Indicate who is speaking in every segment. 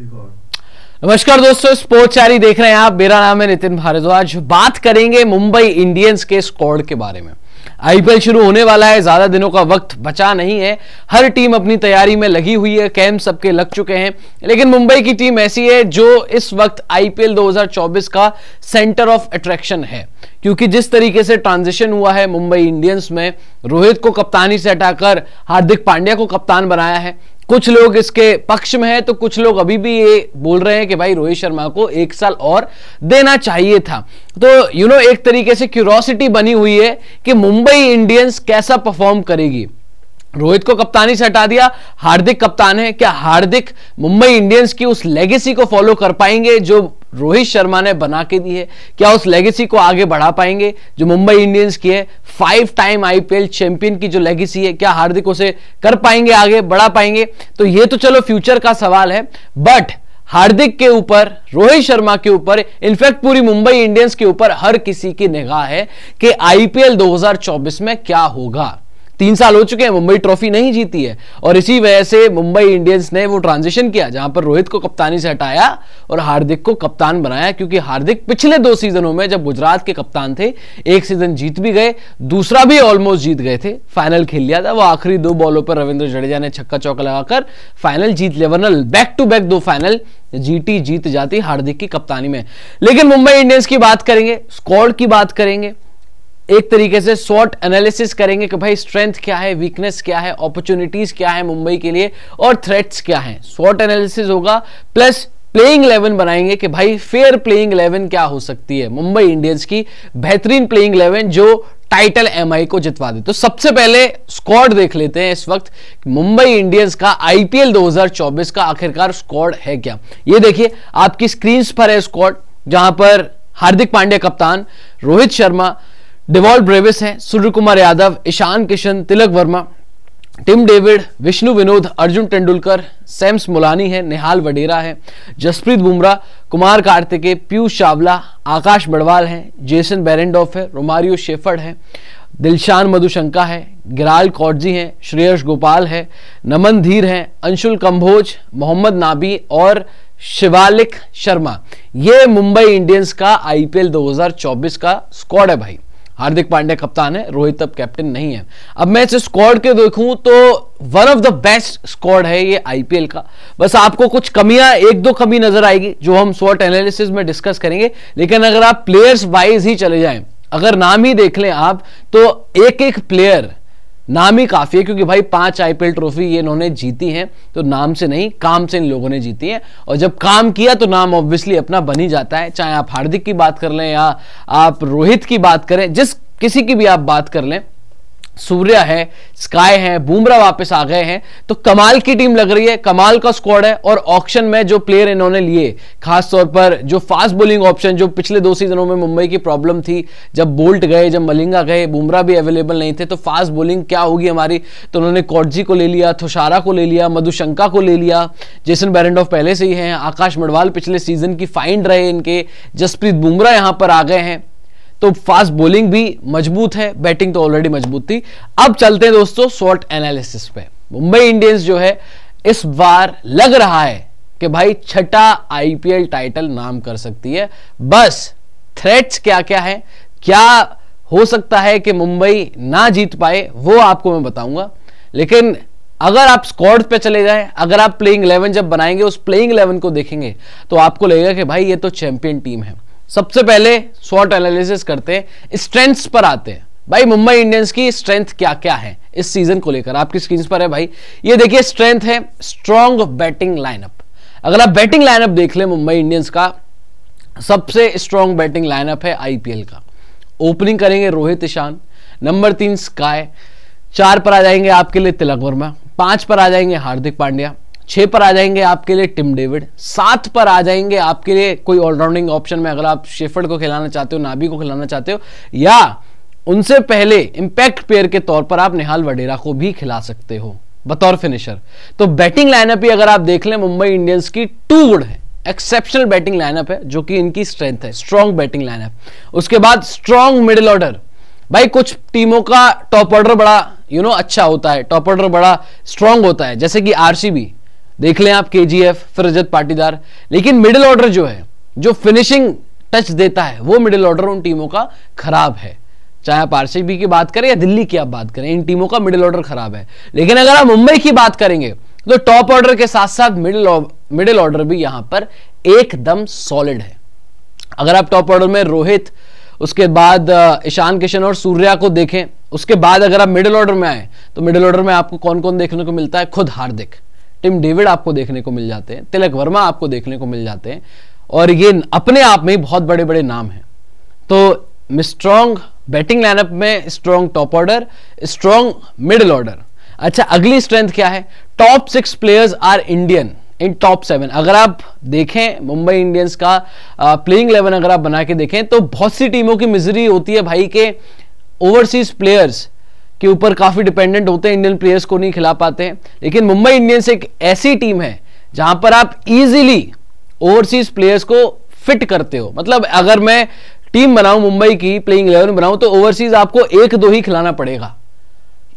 Speaker 1: नमस्कार दोस्तों, स्पोर्ट्स चारी देख रहे हैं आप। मेरा नाम है नितिन भारद्वाज। बात करेंगे मुंबई इंडियंस के स्क्वाड के बारे में। आईपीएल शुरू होने वाला है, ज्यादा दिनों का वक्त बचा नहीं है। हर टीम अपनी तैयारी में लगी हुई है, कैंप सबके लग चुके हैं। लेकिन मुंबई की टीम ऐसी है जो इस वक्त आईपीएल 2024 का सेंटर ऑफ अट्रैक्शन है, क्योंकि जिस तरीके से ट्रांजिशन हुआ है मुंबई इंडियंस में, रोहित को कप्तानी से हटाकर हार्दिक पांड्या को कप्तान बनाया है। कुछ लोग इसके पक्ष में हैं तो कुछ लोग अभी भी ये बोल रहे हैं कि भाई रोहित शर्मा को 1 साल और देना चाहिए था। तो एक तरीके से क्यूरोसिटी बनी हुई है कि मुंबई इंडियंस कैसा परफॉर्म करेगी। रोहित को कप्तानी से हटा दिया, हार्दिक कप्तान है। क्या हार्दिक मुंबई इंडियंस की उस लेगेसी को फॉलो कर पाएंगे जो रोहित शर्मा ने बना के दी है? क्या उस लेगेसी को आगे बढ़ा पाएंगे जो मुंबई इंडियंस की है? 5 टाइम आईपीएल चैंपियन की जो लेगेसी है, क्या हार्दिक उसे कर पाएंगे, आगे बढ़ा पाएंगे? तो ये तो चलो फ्यूचर का सवाल है, बट हार्दिक के ऊपर, रोहित शर्मा के ऊपर, इनफैक्ट पूरी मुंबई इंडियंस के ऊपर हर किसी की निगाह है कि आईपीएल 2024 में क्या होगा। 3 साल हो चुके हैं, मुंबई ट्रॉफी नहीं जीती है, और इसी वजह से मुंबई इंडियंस ने वो ट्रांजिशन किया जहां पर रोहित को कप्तानी से हटाया और हार्दिक को कप्तान बनाया। क्योंकि हार्दिक पिछले 2 सीजनों में जब गुजरात के कप्तान थे, एक सीजन जीत भी गए, दूसरा भी ऑलमोस्ट जीत गए थे, फाइनल खेल लिया था। वो आखिरी 2 बॉलों पर रविंद्र जडेजा ने छक्का चौका लगाकर फाइनल जीत लिया, वरना बैक टू बैक 2 फाइनल जीत जाती हार्दिक की कप्तानी में। लेकिन मुंबई इंडियंस की बात करेंगे, स्क्वाड की बात करेंगे, एक तरीके से शॉर्ट एनालिसिस करेंगे कि भाई स्ट्रेंथ क्या है, वीकनेस क्या है, अपॉर्चुनिटीज क्या है मुंबई के लिए, और थ्रेट्स क्या है। शॉर्ट एनालिसिस होगा, प्लस प्लेइंग 11 बनाएंगे कि भाई फेयर प्लेइंग 11 क्या हो सकती है मुंबई इंडियंस की, बेहतरीन प्लेइंग 11 जो टाइटल एमआई को जितवा दे। तो सबसे पहले स्क्वाड देख लेते हैं इस वक्त मुंबई इंडियंस का आईपीएल 2024 का आखिरकार स्क्वाड है क्या। ये देखिए आपकी स्क्रीन पर है स्क्वाड, जहां पर हार्दिक पांड्या कप्तान, रोहित शर्मा, डेवॉल्ट ब्रेविस हैं, Surya Kumar Yadav, Ishan Kishan, Tilak Varma, Tim David, Vishnu Vinod, Arjun Tendulkar, Sam स्मोलानी है, निहाल वडेरा है, जसप्रीत बुमराह, कुमार कार्तिकेय, पीयूष चावला, आकाश बड़वाल है, जेसन बेरेंडॉफ है, रोमारियो शेफर्ड है, दिलशान मधुशंका है, गिराल कौटजी हैं, श्रेयस गोपाल है, नमन धीर हैं, अंशुल कंबोज, मोहम्मद नाबी और शिवालिक शर्मा। ये मुंबई इंडियंस का आईपीएल 2024 का स्क्वाड है भाई। हार्दिक पांड्या कप्तान है, रोहित अब कैप्टन नहीं है। अब मैं इस स्क्वाड के देखूं तो one of the best squad है ये आईपीएल का। बस आपको कुछ कमियां, 1-2 कमी नजर आएगी जो हम शॉर्ट एनालिसिस में डिस्कस करेंगे। लेकिन अगर आप प्लेयर्स वाइज ही चले जाएं, अगर नाम ही देख लें आप, तो एक प्लेयर नाम ही काफी है, क्योंकि भाई 5 आईपीएल ट्रॉफी ये इन्होंने जीती हैं, तो नाम से नहीं काम से इन लोगों ने जीती है। और जब काम किया तो नाम ऑब्वियसली अपना बन ही जाता है। चाहे आप हार्दिक की बात कर लें या आप रोहित की बात करें, जिस किसी की भी आप बात कर लें, सूर्या है, स्काई है, बुमराह वापस आ गए हैं, तो कमाल की टीम लग रही है, कमाल का स्क्वाड है। और ऑक्शन में जो प्लेयर इन्होंने लिए, खासतौर पर जो फास्ट बॉलिंग ऑप्शन, जो पिछले 2 सीजनों में मुंबई की प्रॉब्लम थी, जब बोल्ट गए, जब मलिंगा गए, बुमराह भी अवेलेबल नहीं थे, तो फास्ट बॉलिंग क्या होगी हमारी, तो उन्होंने कौटजी को ले लिया, थोशारा को ले लिया, मधुशंका को ले लिया, जेसन बेरेंडॉफ पहले से ही हैं, आकाश बड़वाल पिछले सीजन की फाइंड रहे इनके, जसप्रीत बुमराह यहां पर आ गए हैं। तो फास्ट बॉलिंग भी मजबूत है, बैटिंग तो ऑलरेडी मजबूत थी। अब चलते हैं दोस्तों शॉर्ट एनालिसिस पे। मुंबई इंडियंस जो है इस बार लग रहा है कि भाई 6ठा आईपीएल टाइटल नाम कर सकती है। बस थ्रेट्स क्या क्या है, क्या हो सकता है कि मुंबई ना जीत पाए, वो आपको मैं बताऊंगा। लेकिन अगर आप स्क्वाड पे चले जाएं, अगर आप प्लेइंग 11 जब बनाएंगे, उस प्लेइंग 11 को देखेंगे, तो आपको लगेगा कि भाई ये तो चैंपियन टीम है। सबसे पहले शॉर्ट एनालिसिस करते हैं, स्ट्रेंथ्स पर आते हैं। भाई मुंबई इंडियंस की स्ट्रेंथ क्या क्या है इस सीजन को लेकर, आपकी स्क्रीन पर है भाई, ये देखिए स्ट्रेंथ है स्ट्रॉन्ग बैटिंग लाइनअप। अगर आप बैटिंग लाइनअप देख लें मुंबई इंडियंस का, सबसे स्ट्रॉन्ग बैटिंग लाइनअप है आईपीएल का। ओपनिंग करेंगे रोहित, ईशान, नंबर 3 स्काई, 4 पर आ जाएंगे आपके लिए तिलक वर्मा, 5 पर आ जाएंगे हार्दिक पांड्या, 6 पर आ जाएंगे आपके लिए टिम डेविड, 7 पर आ जाएंगे आपके लिए कोई ऑलराउंडिंग ऑप्शन में, अगर आप शेफर्ड को खिलाना चाहते हो, नाबी को खिलाना चाहते हो, या उनसे पहले इंपैक्ट प्लेयर के तौर पर आप निहाल वडेरा को भी खिला सकते हो बतौर फिनिशर। तो बैटिंग लाइनअप ही अगर आप देख लें मुंबई इंडियंस की 2 गुड है, एक्सेप्शनल बैटिंग लाइनअप है, जो कि इनकी स्ट्रेंथ है, स्ट्रॉन्ग बैटिंग लाइनअप। उसके बाद स्ट्रॉन्ग मिडिल ऑर्डर। भाई कुछ टीमों का टॉप ऑर्डर बड़ा अच्छा होता है, टॉप ऑर्डर बड़ा स्ट्रॉन्ग होता है, जैसे कि आरसीबी देख लें आप केजीएफ, फिर रजत पाटीदार। लेकिन मिडिल ऑर्डर जो है, जो फिनिशिंग टच देता है, वो मिडिल ऑर्डर उन टीमों का खराब है। चाहे आप आरसीबी की बात करें या दिल्ली की आप बात करें, इन टीमों का मिडिल ऑर्डर खराब है। लेकिन अगर आप मुंबई की बात करेंगे तो टॉप ऑर्डर के साथ साथ मिडिल ऑर्डर भी यहां पर एकदम सॉलिड है। अगर आप टॉप ऑर्डर में रोहित, उसके बाद ईशान किशन और सूर्या को देखें, उसके बाद अगर आप मिडिल ऑर्डर में आए तो मिडिल ऑर्डर में आपको कौन कौन देखने को मिलता है? खुद हार्दिक, टिम डेविड आपको देखने को मिल जाते हैं, तिलक वर्मा आपको देखने को मिल जाते हैं, और ये अपने आप में बहुत बड़े बड़े नाम हैं। तो स्ट्रॉन्ग बैटिंग लाइनअप में strong top order, strong middle order. अच्छा, अगली स्ट्रेंथ क्या है? Top 6 players are Indian in top 7। अगर आप देखें मुंबई इंडियंस का प्लेइंग 11 अगर आप बना के देखें तो बहुत सी टीमों की मिजरी होती है भाई के ओवरसीज प्लेयर्स के ऊपर काफी डिपेंडेंट होते हैं, इंडियन प्लेयर्स को नहीं खिला पाते हैं। लेकिन मुंबई इंडियंस एक ऐसी टीम है जहां पर आप इजीली ओवरसीज प्लेयर्स को फिट करते हो। मतलब अगर मैं टीम बनाऊं, मुंबई की प्लेइंग 11 बनाऊं, तो ओवरसीज आपको 1-2 ही खिलाना पड़ेगा।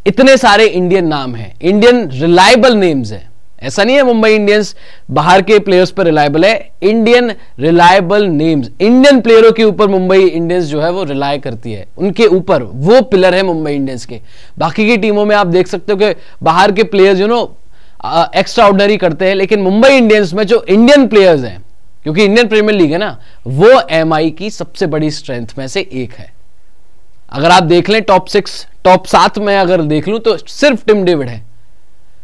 Speaker 1: इतने सारे इंडियन नाम हैं, इंडियन रिलायबल नेम्स हैं। ऐसा नहीं है मुंबई इंडियंस बाहर के प्लेयर्स पर रिलायबल है, इंडियन रिलायबल नेम्स, इंडियन प्लेयरों के ऊपर मुंबई इंडियंस जो है वो रिलाय करती है, उनके ऊपर वो पिलर है मुंबई इंडियंस के। बाकी की टीमों में आप देख सकते हो कि बाहर के प्लेयर्स एक्स्ट्रा ऑर्डिनरी करते हैं, लेकिन मुंबई इंडियंस में जो इंडियन प्लेयर्स हैं, क्योंकि इंडियन प्रीमियर लीग है ना, वो एमआई की सबसे बड़ी स्ट्रेंथ में से एक है। अगर आप देख लें टॉप 7 में अगर देख लूं तो सिर्फ टिम डेविड है।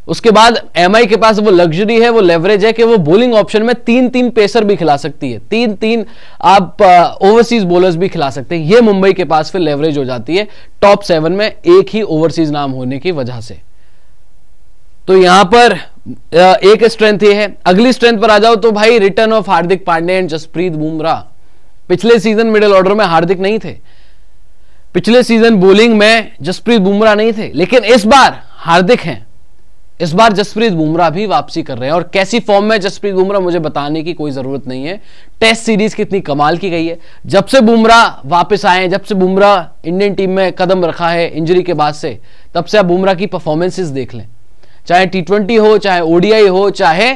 Speaker 1: उसके बाद एमआई के पास वो लग्जरी है, वो लेवरेज है कि वो बॉलिंग ऑप्शन में 3-3 पेसर भी खिला सकती है, 3-3 आप ओवरसीज बॉलर्स भी खिला सकते हैं। ये मुंबई के पास फिर लेवरेज हो जाती है टॉप 7 में एक ही ओवरसीज नाम होने की वजह से। तो यहां पर एक स्ट्रेंथ ये है। अगली स्ट्रेंथ पर आ जाओ तो भाई return of Hardik Pandya and Jasprit Bumrah. पिछले सीजन मिडिल ऑर्डर में हार्दिक नहीं थे, पिछले सीजन बॉलिंग में जसप्रीत बुमराह नहीं थे, लेकिन इस बार हार्दिक हैं। इस बार जसप्रीत बुमराह भी वापसी कर रहे हैं, और कैसी फॉर्म में जसप्रीत बुमराह मुझे बताने की कोई जरूरत नहीं है। टेस्ट सीरीज कितनी कमाल की गई है, जब से बुमराह वापस आए, जब से बुमराह इंडियन टीम में कदम रखा है इंजरी के बाद से, तब से आप बुमराह की परफॉर्मेंसेस देख लें, चाहे T20 हो, चाहे ओडीआई हो, चाहे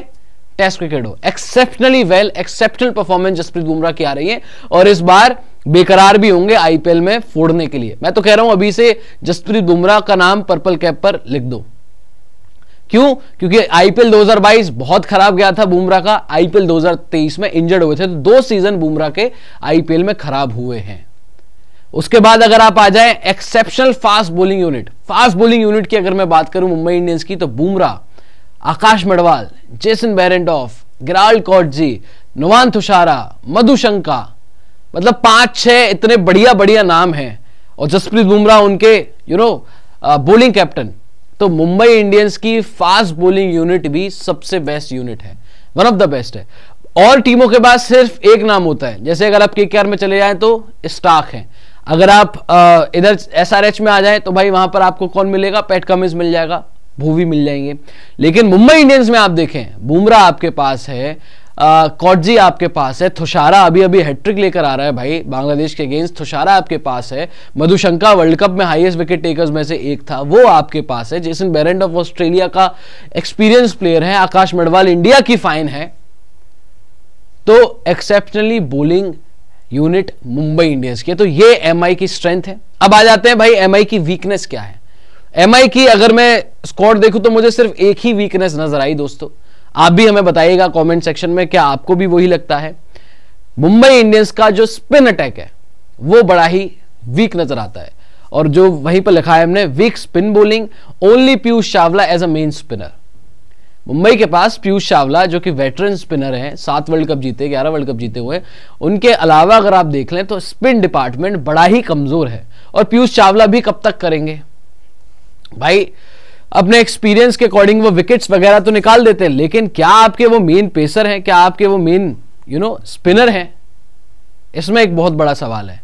Speaker 1: टेस्ट क्रिकेट हो, exceptionally well, exceptional performance Jasprit Bumrah की आ रही है। और इस बार बेकरार भी होंगे आईपीएल में फोड़ने के लिए। मैं तो कह रहा हूं अभी से जसप्रीत बुमराह का नाम पर्पल कैप पर लिख दो। क्यों? क्योंकि आईपीएल 2022 बहुत खराब गया था बुमराह का, आईपीएल 2023 में इंजर्ड हुए थे, तो 2 सीजन बुमराह के आईपीएल में खराब हुए हैं। उसके बाद अगर आप आ जाए exceptional fast bowling unit, fast bowling unit की अगर मैं बात करूं मुंबई इंडियंस की, तो बुमराह, आकाश मडवाल, जेसन बेरेंडॉफ, गेराल्ड कॉटजी, नुवान तुषारा, मधुशंका, मतलब 5-6 इतने बढ़िया बढ़िया नाम हैं, और जसप्रीत बुमराह उनके बॉलिंग कैप्टन। तो मुंबई इंडियंस की फास्ट बॉलिंग यूनिट भी सबसे बेस्ट यूनिट है, वन ऑफ द बेस्ट है। और टीमों के पास सिर्फ एक नाम होता है, जैसे अगर आप केकेआर में चले जाएं तो स्टार्क है, अगर आप इधर एसआरएच में आ जाएं तो भाई वहां पर आपको कौन मिलेगा? पैट कमिंस मिल जाएगा, भूवी मिल जाएंगे। लेकिन मुंबई इंडियंस में आप देखें, बुमराह आपके पास है, कॉटजी आपके पास है, तुषारा अभी अभी हैट्रिक लेकर आ रहा है भाई बांग्लादेश के अगेंस्ट, तुषारा आपके पास है, मधुशंका वर्ल्ड कप में हाईएस्ट विकेट टेकर्स में से एक था, वो आपके पास है, जेसन बेरेंडॉफ ऑस्ट्रेलिया का एक्सपीरियंस प्लेयर है, आकाश मडवाल इंडिया की फाइन है। तो exceptionally bowling unit Mumbai Indians की है। तो ये एमआई की स्ट्रेंथ है। अब आ जाते हैं भाई एमआई की वीकनेस क्या है। एमआई की अगर मैं स्क्वाड देखूं तो मुझे सिर्फ एक ही वीकनेस नजर आई दोस्तों, आप भी हमें बताइएगा कमेंट सेक्शन में, क्या आपको भी वही लगता है? मुंबई इंडियंस का जो स्पिन अटैक है वो बड़ा ही वीक नजर आता है, और जो वहीं पर लिखा है हमने, weak spin bowling, only Piyush Chawla as a main spinner. Mumbai के पास पीयूष चावला जो कि वेटरन स्पिनर हैं, 7 वर्ल्ड कप जीते, 11 वर्ल्ड कप जीते हुए, उनके अलावा अगर आप देख लें तो स्पिन डिपार्टमेंट बड़ा ही कमजोर है। और पीयूष चावला भी कब तक करेंगे भाई? अपने एक्सपीरियंस के अकॉर्डिंग वो विकेट्स वगैरह तो निकाल देते हैं, लेकिन क्या आपके वो मेन पेसर हैं? क्या आपके वो मेन स्पिनर हैं? इसमें एक बहुत बड़ा सवाल है।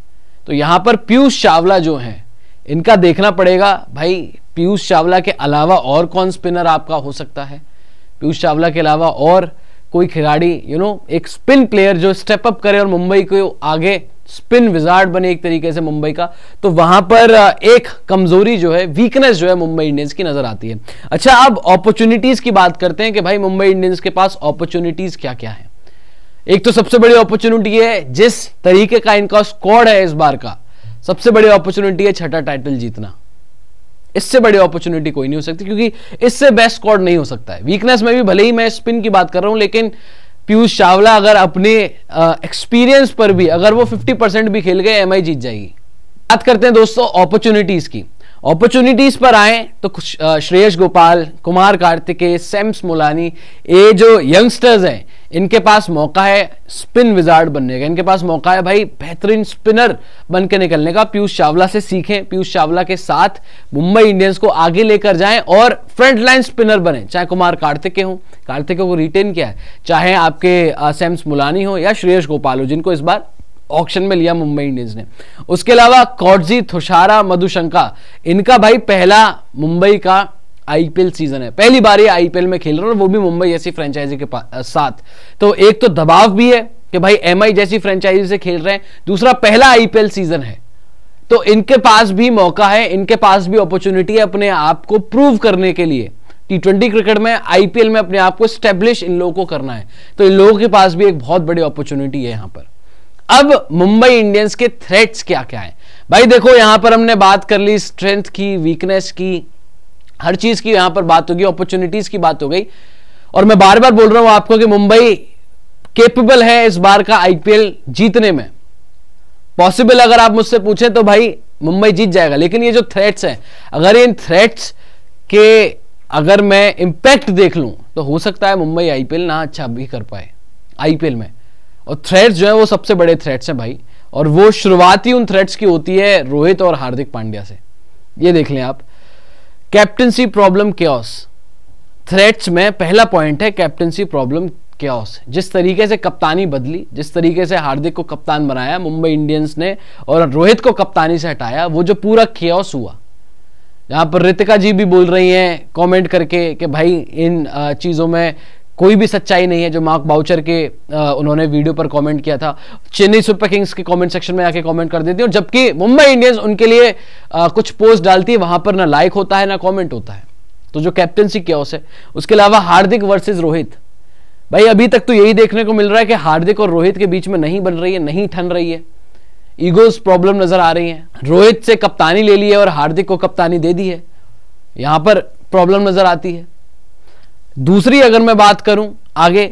Speaker 1: तो यहां पर पीयूष चावला जो हैं, इनका देखना पड़ेगा भाई। पीयूष चावला के अलावा और कौन स्पिनर आपका हो सकता है? पीयूष चावला के अलावा और कोई खिलाड़ी एक स्पिन प्लेयर जो स्टेप अप करे और मुंबई को आगे स्पिन विजार्ड बने एक तरीके से मुंबई का, तो वहां पर एक कमजोरी जो है, वीकनेस जो है मुंबई इंडियंस की नजर आती है। अच्छा, अब अपॉर्चुनिटीज की बात करते हैं कि भाई मुंबई इंडियंस के पास अपॉर्चुनिटीज क्या क्या है। एक तो सबसे बड़ी अपॉर्चुनिटी है, जिस तरीके का इनका स्क्वाड है इस बार का, सबसे बड़ी अपॉर्चुनिटी है छठा टाइटल जीतना। इससे बड़ी अपॉर्चुनिटी कोई नहीं हो सकती, क्योंकि इससे बेस्ट स्क्वाड नहीं हो सकता है। वीकनेस में भी भले ही मैं स्पिन की बात कर रहा हूं, लेकिन पीयूष चावला अगर अपने एक्सपीरियंस पर भी अगर वो 50% भी खेल गए, एमआई जीत जाएगी। बात करते हैं दोस्तों अपॉर्चुनिटीज की। अपॉर्चुनिटीज पर आए तो श्रेयस गोपाल, कुमार कार्तिकेय, सैम्स मुलानी, ये जो यंगस्टर्स हैं, इनके पास मौका है स्पिन विजार्ड बनने का। इनके पास मौका है भाई बेहतरीन स्पिनर बन के निकलने का। पीयूष चावला से सीखें, पीयूष चावला के साथ मुंबई इंडियंस को आगे लेकर जाएं और फ्रंट लाइन स्पिनर बने। चाहे कुमार कार्तिकेय हो, कार्तिकेय को रिटेन किया है, चाहे आपके सैम्स मुलानी हो या श्रेयस गोपाल हो, जिनको इस बार ऑक्शन में लिया मुंबई इंडियंस ने। उसके अलावा कॉटजी, थुषारा, मधुशंका, इनका भाई पहला मुंबई का आईपीएल सीजन है, पहली बार ये आईपीएल में खेल रहे हैं, और वो भी मुंबई जैसी फ्रेंचाइजी के साथ। तो एक तो दबाव भी है कि भाई एमआई जैसी फ्रेंचाइजी से खेल रहे हैं, दूसरा पहला आईपीएल सीजन है, तो इनके पास भी मौका है, इनके पास भी अपॉर्चुनिटी है अपने आप को प्रूव करने के लिए। T20 क्रिकेट में, आईपीएल में अपने आप को स्टैब्लिश इन लोगों को करना है, तो इन लोगों के पास भी एक बहुत बड़ी अपॉर्चुनिटी है यहां पर। अब मुंबई इंडियंस के थ्रेट्स क्या क्या है भाई? देखो, यहां पर हमने बात कर ली स्ट्रेंथ की, वीकनेस की, हर चीज की यहां पर बात होगी, अपॉर्चुनिटीज की बात हो गई। और मैं बार बार बोल रहा हूं आपको कि मुंबई केपेबल है इस बार का आईपीएल जीतने में। पॉसिबल अगर आप मुझसे पूछें तो भाई मुंबई जीत जाएगा, लेकिन ये जो थ्रेट्स हैं, अगर इन थ्रेट्स के अगर मैं इंपैक्ट देख लूं तो हो सकता है मुंबई आईपीएल ना अच्छा भी कर पाए आईपीएल में। और थ्रेट्स जो है वो सबसे बड़े थ्रेट्स हैं भाई, और वो शुरुआती उन थ्रेट्स की होती है रोहित और हार्दिक पांड्या से। ये देख लें आप, कैप्टनसी प्रॉब्लम केओस, थ्रेट्स में पहला पॉइंट है कैप्टनसी प्रॉब्लम केओस। जिस तरीके से कप्तानी बदली, जिस तरीके से हार्दिक को कप्तान बनाया मुंबई इंडियंस ने और रोहित को कप्तानी से हटाया, वो जो पूरा केओस हुआ, यहां पर रितिका जी भी बोल रही हैं कमेंट करके कि भाई इन चीजों में कोई भी सच्चाई नहीं है, जो मार्क बाउचर के उन्होंने वीडियो पर कमेंट किया था। चेन्नई सुपर किंग्स के कमेंट सेक्शन में आके कमेंट कर देती है, और जबकि मुंबई इंडियंस उनके लिए कुछ पोस्ट डालती है, वहां पर ना लाइक होता है ना कमेंट होता है। तो जो कैप्टनसी केओस है। उसके अलावा हार्दिक वर्सेस रोहित, भाई अभी तक तो यही देखने को मिल रहा है कि हार्दिक और रोहित के बीच में नहीं बन रही है, नहीं ठन रही है, ईगोस प्रॉब्लम नजर आ रही है। रोहित से कप्तानी ले ली है और हार्दिक को कप्तानी दे दी है, यहां पर प्रॉब्लम नजर आती है। दूसरी अगर मैं बात करूं आगे,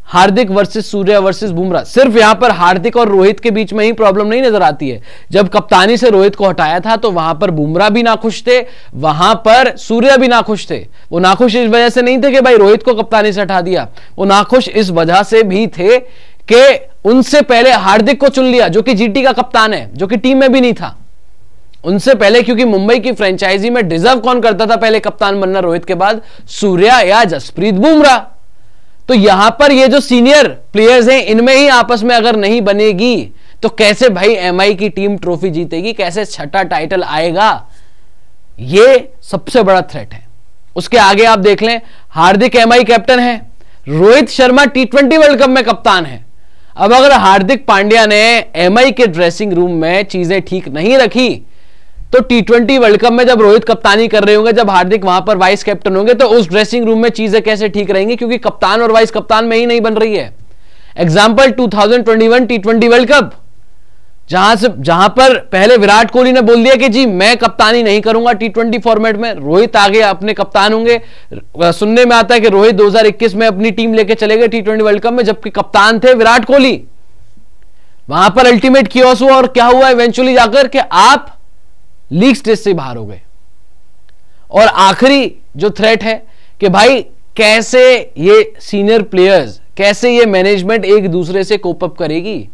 Speaker 1: हार्दिक वर्सेस सूर्या वर्सेस बुमराह, सिर्फ यहां पर हार्दिक और रोहित के बीच में ही प्रॉब्लम नहीं नजर आती है। जब कप्तानी से रोहित को हटाया था तो वहां पर बुमराह भी नाखुश थे, वहां पर सूर्या भी नाखुश थे। वो नाखुश इस वजह से नहीं थे कि भाई रोहित को कप्तानी से हटा दिया, वो नाखुश इस वजह से भी थे कि उनसे पहले हार्दिक को चुन लिया, जो कि जीटी का कप्तान है, जो कि टीम में भी नहीं था उनसे पहले। क्योंकि मुंबई की फ्रेंचाइजी में डिजर्व कौन करता था पहले कप्तान बनना रोहित के बाद? सूर्या या जसप्रीत बुमराह। तो यहां पर ये जो सीनियर प्लेयर्स हैं, इनमें ही आपस में अगर नहीं बनेगी तो कैसे भाई एमआई की टीम ट्रॉफी जीतेगी, कैसे छठा टाइटल आएगा? ये सबसे बड़ा थ्रेट है। उसके आगे आप देख लें, हार्दिक एमआई कैप्टन है, Rohit Sharma T20 world cup में कप्तान है। अब अगर हार्दिक पांड्या ने एमआई के ड्रेसिंग रूम में चीजें ठीक नहीं रखी तो T20 वर्ल्ड कप में जब रोहित कप्तानी कर रहे होंगे, जब हार्दिक वहां पर वाइस कैप्टन होंगे, तो उस ड्रेसिंग रूम में चीजें कैसे ठीक रहेंगी? क्योंकि कप्तान और वाइस कप्तान में ही नहीं बन रही है। एग्जांपल 2021 T20 वर्ल्ड कप, जहां पर पहले विराट कोहली ने बोल दिया कि जी मैं कप्तानी नहीं करूंगा T20 फॉर्मेट में, रोहित आगे अपने कप्तान होंगे। सुनने में आता है कि रोहित 2021 में अपनी टीम लेके चले गए T20 वर्ल्ड कप में, जबकि कप्तान थे विराट कोहली। वहां पर अल्टीमेट कियोस हुआ, और क्या हुआ इवेंचुअली जाकर कि आप लीग स्टेज से बाहर हो गए। और आखिरी जो थ्रेट है कि भाई कैसे ये सीनियर प्लेयर्स, कैसे ये मैनेजमेंट एक दूसरे से कोप अप करेगी?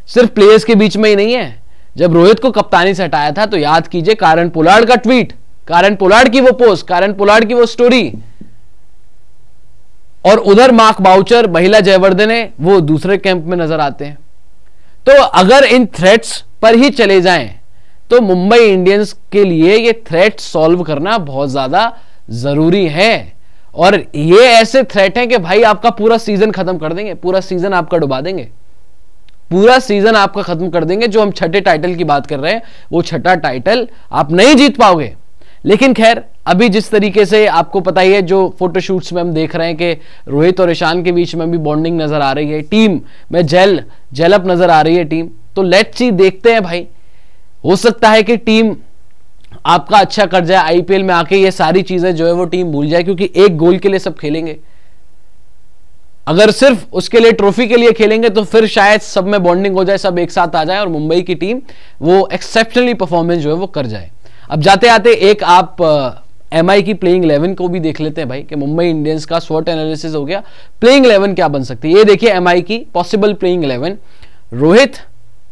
Speaker 1: सिर्फ प्लेयर्स के बीच में ही नहीं है। जब रोहित को कप्तानी से हटाया था तो याद कीजिए कारण पोलार्ड का ट्वीट, कारण पोलार्ड की वो पोस्ट, कारण पोलार्ड की वो स्टोरी, और उधर मार्क बाउचर, महिला जयवर्धन है, वो दूसरे कैंप में नजर आते हैं। तो अगर इन थ्रेट्स पर ही चले जाएं तो मुंबई इंडियंस के लिए ये थ्रेट सॉल्व करना बहुत ज्यादा जरूरी है। और ये ऐसे थ्रेट है कि भाई आपका पूरा सीजन खत्म कर देंगे, पूरा सीजन आपका डुबा देंगे, पूरा सीजन आपका खत्म कर देंगे। जो हम छठे टाइटल की बात कर रहे हैं वो छठा टाइटल आप नहीं जीत पाओगे। लेकिन खैर अभी जिस तरीके से आपको पता ही है, जो फोटोशूट्स में हम देख रहे हैं कि रोहित और ईशान के बीच में भी बॉन्डिंग नजर आ रही है, टीम में जेलअप नजर आ रही है टीम। तो लेट्स सी, देखते हैं भाई, हो सकता है कि टीम आपका अच्छा कर जाए, आईपीएल में आके ये सारी चीजें जो है वो टीम भूल जाए, क्योंकि एक गोल के लिए सब खेलेंगे। अगर सिर्फ उसके लिए, ट्रॉफी के लिए खेलेंगे तो फिर शायद सब में बॉन्डिंग हो जाए, सब एक साथ आ जाए और मुंबई की टीम वो एक्सेप्शनली परफॉर्मेंस जो है वो कर जाए। अब जाते आते एक आप एमआई की प्लेइंग 11 को भी देख लेते हैं भाई, कि मुंबई इंडियंस का स्वॉट एनालिसिस हो गया, प्लेइंग 11 क्या बन सकती है। ये देखिए एमआई की पॉसिबल प्लेइंग 11, रोहित,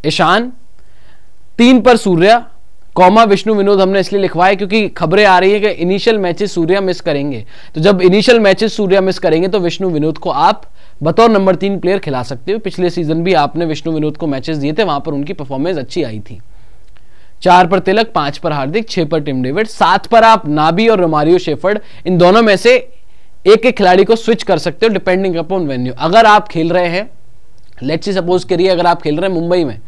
Speaker 1: ईशान, 3 पर सूर्या, कॉमा विष्णु विनोद हमने इसलिए लिखवाया क्योंकि खबरें आ रही है कि इनिशियल मैचेस सूर्या मिस करेंगे। तो जब इनिशियल मैचेस सूर्या मिस करेंगे तो विष्णु विनोद को आप बतौर नंबर 3 प्लेयर खिला सकते हो। पिछले सीजन भी आपने विष्णु विनोद को मैचेस दिए थे, वहां पर उनकी परफॉर्मेंस अच्छी आई थी। 4 पर तिलक, 5 पर हार्दिक, 6 पर टिम डेविड, 7 पर आप नाबी और रोमारियो शेफर्ड, इन दोनों में से एक एक खिलाड़ी को स्विच कर सकते हो डिपेंडिंग अपॉन वेन्यू। अगर आप खेल रहे हैं, लेट्स से सपोज करिए अगर आप खेल रहे हैं मुंबई में,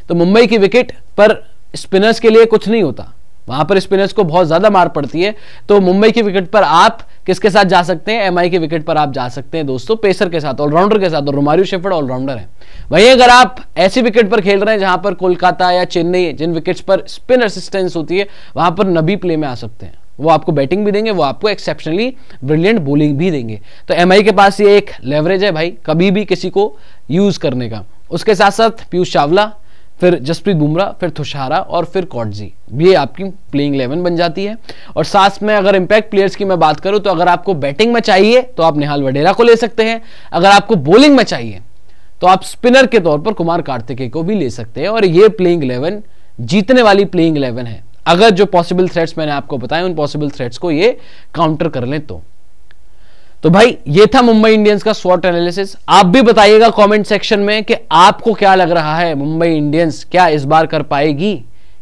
Speaker 1: तो मुंबई की विकेट पर स्पिनर्स के लिए कुछ नहीं होता, वहां पर स्पिनर्स को बहुत ज्यादा मार पड़ती है। तो मुंबई की विकेट पर आप किसके साथ जा सकते हैं? एमआई की विकेट पर आप जा सकते हैं दोस्तों पेसर के साथ, ऑलराउंडर के साथ, और रोमारियो शेफर्ड ऑलराउंडर है। वहीं अगर आप ऐसी विकेट पर खेल रहे हैं जहां पर कोलकाता या चेन्नई, जिन विकेट्स पर स्पिन असिस्टेंस होती है, वहां पर नबी प्ले में आ सकते हैं। वो आपको बैटिंग भी देंगे, वो आपको एक्सेप्शनली ब्रिलियंट बॉलिंग भी देंगे। तो एमआई के पास ये एक लेवरेज है भाई, कभी भी किसी को यूज करने का। उसके साथ साथ पीयूष चावला, फिर जसप्रीत बुमराह, फिर तुषारा और फिर कॉटजी, ये आपकी प्लेइंग 11 बन जाती है। और साथ में अगर इंपैक्ट प्लेयर्स की मैं बात करूं तो अगर आपको बैटिंग में चाहिए तो आप निहाल वडेरा को ले सकते हैं, अगर आपको बॉलिंग में चाहिए तो आप स्पिनर के तौर पर कुमार कार्तिकेय को भी ले सकते हैं। और ये प्लेइंग 11 जीतने वाली प्लेइंग 11 है, अगर जो पॉसिबल थ्रेट्स मैंने आपको बताए उन पॉसिबल थ्रेट्स को ये काउंटर कर लें तो भाई ये था मुंबई इंडियंस का स्वॉट एनालिसिस। आप भी बताइएगा कमेंट सेक्शन में कि आपको क्या लग रहा है, मुंबई इंडियंस क्या इस बार कर पाएगी,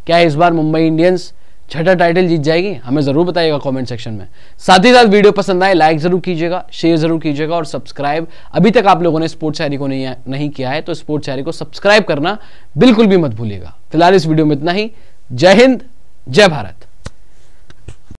Speaker 1: क्या इस बार मुंबई इंडियंस छठा टाइटल जीत जाएगी? हमें जरूर बताइएगा कमेंट सेक्शन में। साथ ही साथ वीडियो पसंद आए लाइक जरूर कीजिएगा, शेयर जरूर कीजिएगा और सब्सक्राइब अभी तक आप लोगों ने स्पोर्ट्स डायरी को नहीं किया है तो स्पोर्ट्स डायरी को सब्सक्राइब करना बिल्कुल भी मत भूलिएगा। फिलहाल इस वीडियो में इतना ही। जय हिंद, जय भारत।